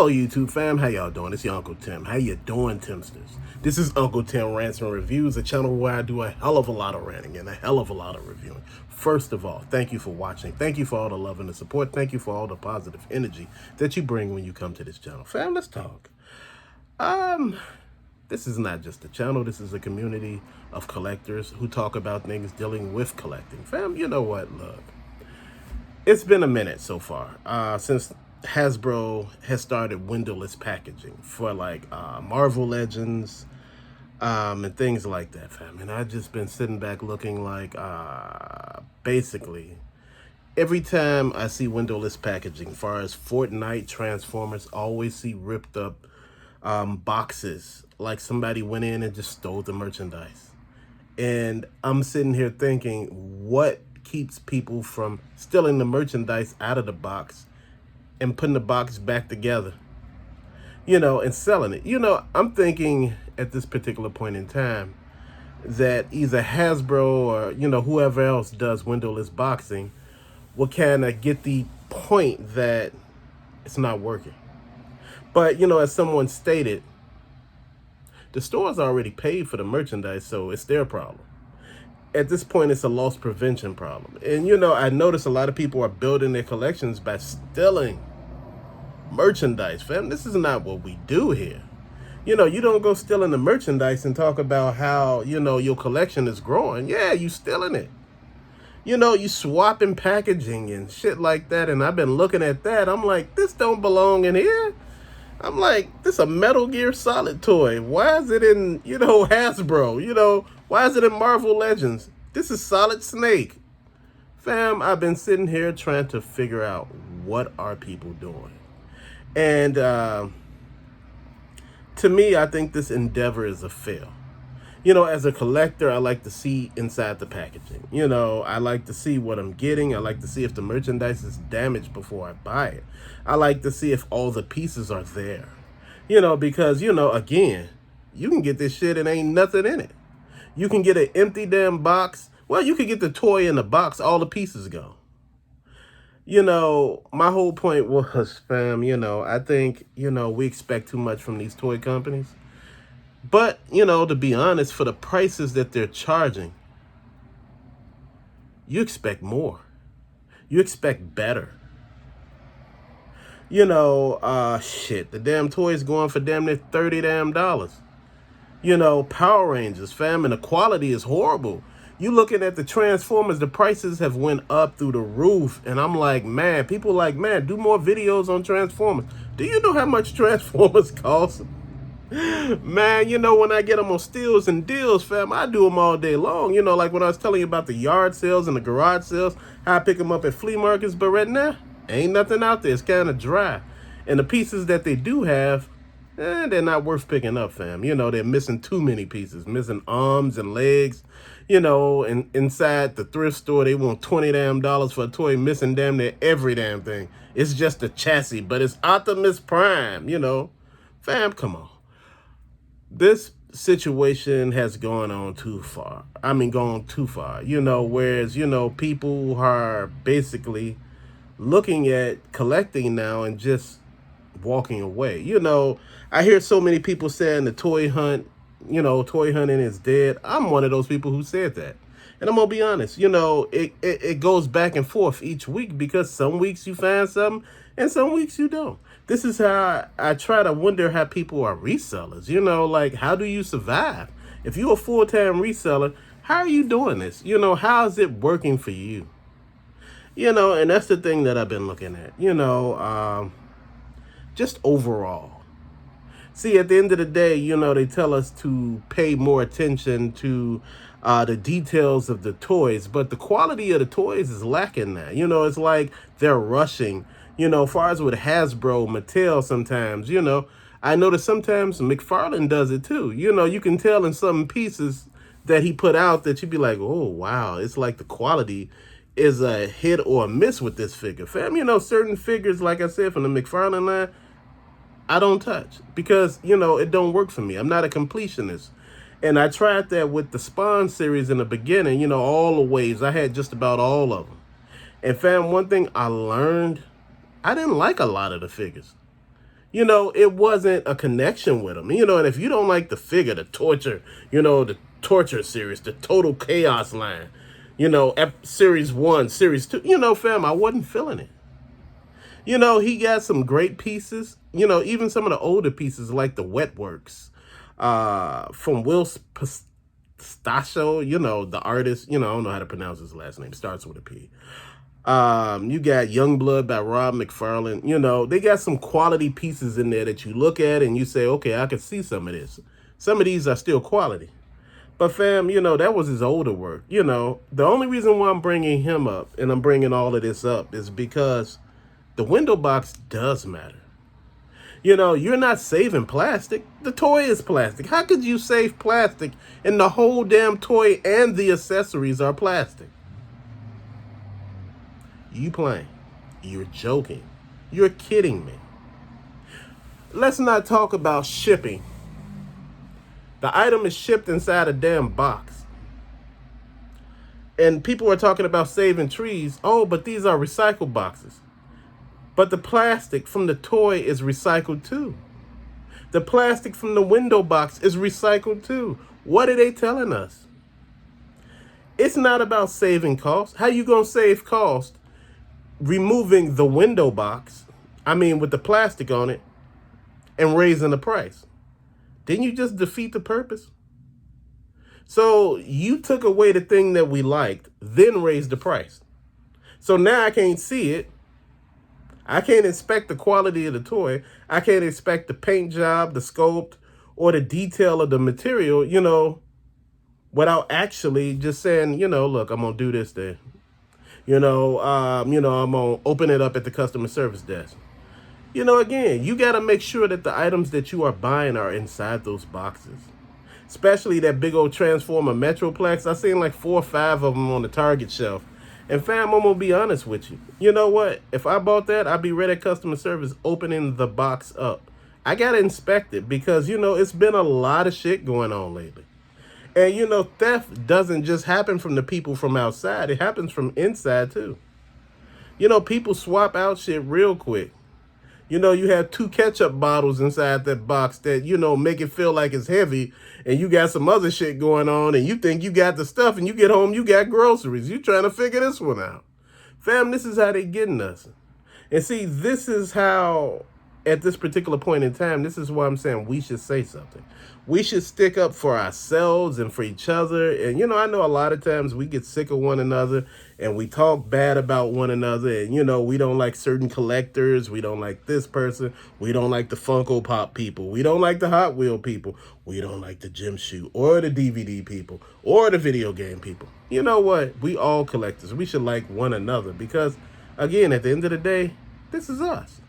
Hello YouTube fam, how y'all doing? It's your Uncle Tim. How you doing, Timsters? This is Uncle Tim Rants and Reviews, a channel where I do a hell of a lot of ranting and a hell of a lot of reviewing. First of all, thank you for watching. Thank you for all the love and the support. Thank you for all the positive energy that you bring when you come to this channel. Fam, let's talk. This is not just a channel. This is a community of collectors who talk about things dealing with collecting. Fam, you know what? Look, it's been a minute so far since Hasbro has started windowless packaging for like Marvel Legends and things like that, fam. And I've just been sitting back looking like basically every time I see windowless packaging, as far as Fortnite, Transformers, I always see ripped up boxes like somebody went in and just stole the merchandise. And I'm sitting here thinking, what keeps people from stealing the merchandise out of the box and putting the box back together, and selling it? I'm thinking at this particular point in time that either Hasbro or, whoever else does windowless boxing will kind of get the point that it's not working. But, as someone stated, the store's already paid for the merchandise, so it's their problem. At this point, it's a loss prevention problem. And, I notice a lot of people are building their collections by stealing merchandise, fam. This is not what we do here. You don't go stealing the merchandise and talk about how, your collection is growing. Yeah, you stealing it. You swapping packaging and shit like that. And I've been looking at that. I'm like, this don't belong in here. I'm like, this a Metal Gear Solid toy. Why is it in, Hasbro? Why is it in Marvel Legends? This is Solid Snake. Fam, I've been sitting here trying to figure out what are people doing. And to me, I think this endeavor is a fail. As a collector, I like to see inside the packaging. I like to see what I'm getting. I like to see if the merchandise is damaged before I buy it. I like to see if all the pieces are there. Because, again, you can get this shit and ain't nothing in it. You can get an empty damn box. Well, you could get the toy in the box, all the pieces go. My whole point was, fam, I think, we expect too much from these toy companies. But, to be honest, for the prices that they're charging, you expect more. You expect better. Shit, the damn toy is going for damn near $30 damn. Power Rangers, fam, and the quality is horrible. You looking at the Transformers, the prices have went up through the roof. And I'm like, man, people like, man, do more videos on Transformers. Do you know how much Transformers cost? Man, when I get them on steals and deals, fam, I do them all day long. Like when I was telling you about the yard sales and the garage sales, how I pick them up at flea markets. But right now, ain't nothing out there. It's kind of dry. And the pieces that they do have, they're not worth picking up, fam. They're missing too many pieces, missing arms and legs. And inside the thrift store, they want $20 damn for a toy, missing damn near every damn thing. It's just a chassis, but it's Optimus Prime, Fam, come on. This situation has gone too far. Whereas, people are basically looking at collecting now and just walking away. I hear so many people saying the toy hunting is dead. I'm one of those people who said that. And I'm going to be honest, it goes back and forth each week because some weeks you find something and some weeks you don't. This is how I try to wonder how people are resellers. Like, how do you survive? If you're a full-time reseller, how are you doing this? How is it working for you? And that's the thing that I've been looking at, just overall. See, at the end of the day, they tell us to pay more attention to the details of the toys, but the quality of the toys is lacking now. It's like they're rushing. As far as with Hasbro, Mattel sometimes, I notice sometimes McFarlane does it too. You can tell in some pieces that he put out that you'd be like, oh, wow, it's like the quality is a hit or a miss with this figure. Fam, certain figures, like I said, from the McFarlane line, I don't touch because, it don't work for me. I'm not a completionist. And I tried that with the Spawn series in the beginning, all the waves. I had just about all of them. And fam, one thing I learned, I didn't like a lot of the figures. It wasn't a connection with them. And if you don't like the figure, the torture, the torture series, the total chaos line, series 1, series 2, fam, I wasn't feeling it. He got some great pieces, even some of the older pieces like the Wet Works, from Will Pistachio, the artist, I don't know how to pronounce his last name, starts with a P. You got Youngblood by Rob McFarlane. They got some quality pieces in there that you look at and you say, okay, I can see some of this. Some of these are still quality. But fam, that was his older work. The only reason why I'm bringing him up and I'm bringing all of this up is because the window box does matter. You're not saving plastic. The toy is plastic. How could you save plastic and the whole damn toy and the accessories are plastic? You playing. You're joking. You're kidding me. Let's not talk about shipping. The item is shipped inside a damn box. And people are talking about saving trees. Oh, but these are recycled boxes. But the plastic from the toy is recycled too. The plastic from the window box is recycled too. What are they telling us? It's not about saving costs. How you gonna save cost removing the window box, with the plastic on it, and raising the price? Didn't you just defeat the purpose? So you took away the thing that we liked, then raised the price. So now I can't see it. I can't inspect the quality of the toy. I can't inspect the paint job, the sculpt, or the detail of the material, without actually just saying, look, I'm going to do this there. I'm going to open it up at the customer service desk. Again, you got to make sure that the items that you are buying are inside those boxes. Especially that big old Transformer Metroplex. I seen like 4 or 5 of them on the Target shelf. And fam, I'm going to be honest with you. You know what? If I bought that, I'd be ready at customer service opening the box up. I got to inspect it because, it's been a lot of shit going on lately. And, theft doesn't just happen from the people from outside. It happens from inside, too. People swap out shit real quick. You have 2 ketchup bottles inside that box that, make it feel like it's heavy. And you got some other shit going on. And you think you got the stuff. And you get home, you got groceries. You trying to figure this one out. Fam, this is how they getting us. And see, this is how, at this particular point in time, this is why I'm saying we should say something. We should stick up for ourselves and for each other. And, I know a lot of times we get sick of one another and we talk bad about one another. And, we don't like certain collectors. We don't like this person. We don't like the Funko Pop people. We don't like the Hot Wheel people. We don't like the gym shoe or the DVD people or the video game people. You know what? We all collectors. We should like one another because, again, at the end of the day, this is us.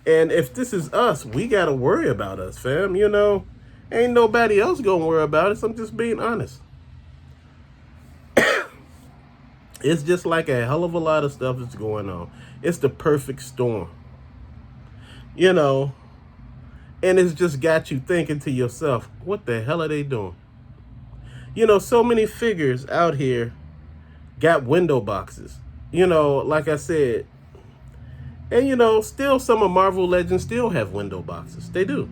And if this is us, we got to worry about us, fam. Ain't nobody else going to worry about it. So I'm just being honest. It's just like a hell of a lot of stuff that's going on. It's the perfect storm. And it's just got you thinking to yourself, what the hell are they doing? So many figures out here got window boxes. Like I said. And, still some of Marvel Legends still have window boxes. They do.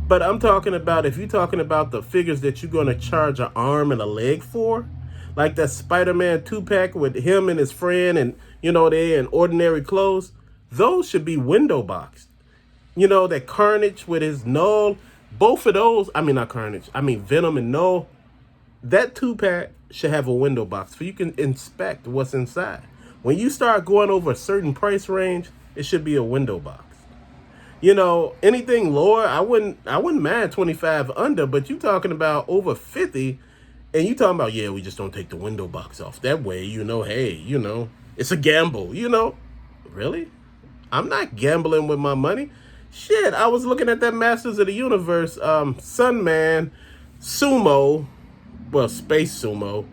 But I'm talking about, if you're talking about the figures that you're going to charge an arm and a leg for, like that Spider-Man 2-pack with him and his friend and, they're in ordinary clothes, those should be window boxed. That Carnage with his Null, both of those, not Carnage, Venom and Null, that 2-pack should have a window box so you can inspect what's inside. When you start going over a certain price range, it should be a window box. Anything lower, I wouldn't mind 25 under, but you talking about over 50, and you talking about, yeah, we just don't take the window box off. That way, hey, it's a gamble, Really? I'm not gambling with my money. Shit, I was looking at that Masters of the Universe, Sunman, Sumo, Space Sumo,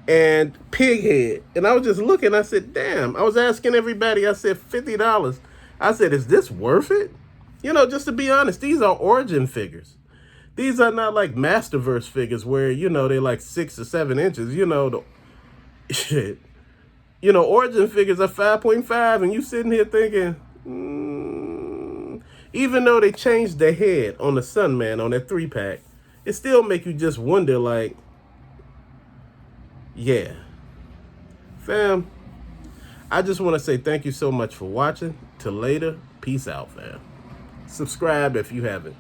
and Pighead. And I was just looking, I said, damn. I was asking everybody, I said, $50. I said, is this worth it? Just to be honest, these are origin figures. These are not like Masterverse figures where, they're like 6 or 7 inches. Shit. Origin figures are 5.5 and you sitting here thinking, Even though they changed the head on the Sunman on that 3-pack, it still make you just wonder, like, yeah. Fam, I just want to say thank you so much for watching. Till later, peace out, fam. Subscribe if you haven't.